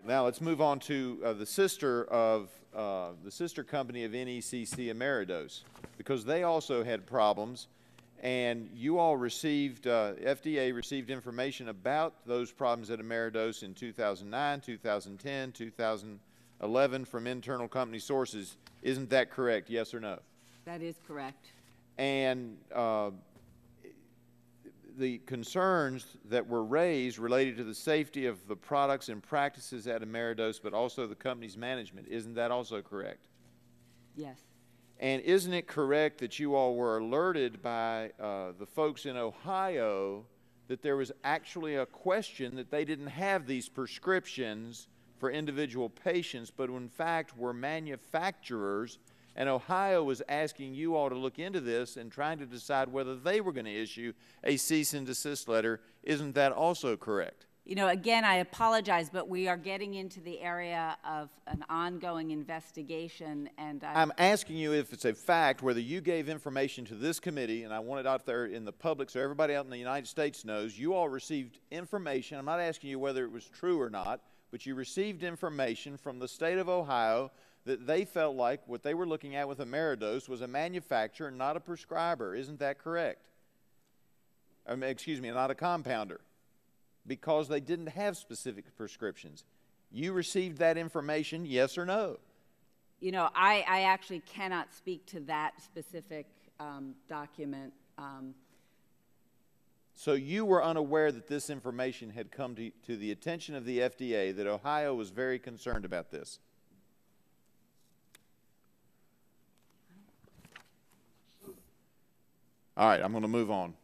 Now let's move on to the sister company of NECC, Ameridose, because they also had problems, and you all received, FDA received information about those problems at Ameridose in 2009, 2010, 2011 from internal company sources. Isn't that correct? Yes or no? That is correct. And the concerns that were raised related to the safety of the products and practices at Ameridose, but also the company's management. Isn't that also correct? Yes. And isn't it correct that you all were alerted by the folks in Ohio that there was actually a question that they didn't have these prescriptions for individual patients, but in fact were manufacturers, and Ohio was asking you all to look into this and trying to decide whether they were going to issue a cease and desist letter? Isn't that also correct? You know, again, I apologize, but we are getting into the area of an ongoing investigation, and I'm asking you if it's a fact, whether you gave information to this committee, and I want it out there in the public so everybody out in the United States knows, you all received information. I'm not asking you whether it was true or not, but you received information from the state of Ohio that they felt like what they were looking at with Ameridose was a manufacturer, not a prescriber. Isn't that correct? Excuse me, not a compounder, because they didn't have specific prescriptions. You received that information, yes or no? You know, I actually cannot speak to that specific document. So you were unaware that this information had come to the attention of the FDA, that Ohio was very concerned about this? All right, I'm going to move on.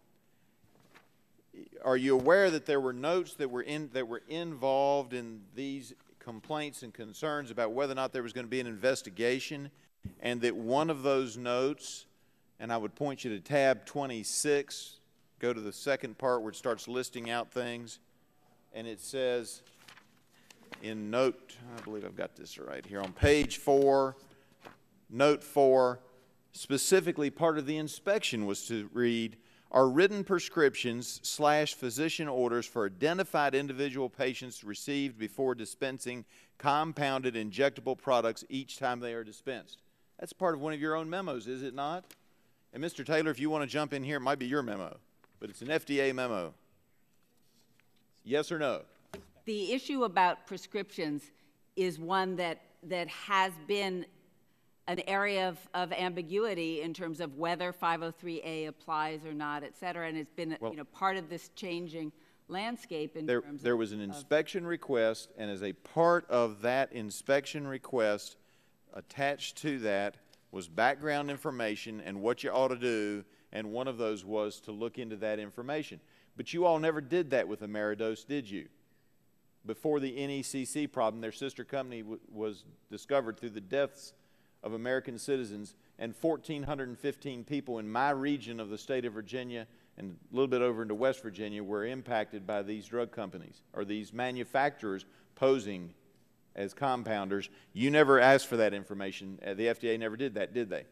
Are you aware that there were notes that were involved in these complaints and concerns about whether or not there was going to be an investigation, and that one of those notes, and I would point you to tab 26, go to the second part where it starts listing out things, and it says in note, I believe I've got this right here, on page 4, note 4, specifically part of the inspection was to read, are written prescriptions / physician orders for identified individual patients received before dispensing compounded injectable products each time they are dispensed. That's part of one of your own memos, is it not? And Mr. Taylor, if you want to jump in here, it might be your memo, but it's an FDA memo. Yes or no? The issue about prescriptions is one that has been an area of ambiguity in terms of whether 503A applies or not, et cetera, and it's been part of this changing landscape in terms of... There was an inspection request, and as a part of that inspection request, attached to that was background information and what you ought to do, and one of those was to look into that information. But you all never did that with Ameridose, did you? Before the NECC problem, their sister company was discovered through the deaths of American citizens, and 1,415 people in my region of the state of Virginia and a little bit over into West Virginia were impacted by these drug companies or these manufacturers posing as compounders. You never asked for that information. The FDA never did that, did they?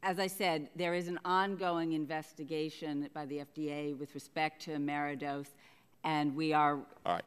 As I said, there is an ongoing investigation by the FDA with respect to Ameridose, and we are... All right.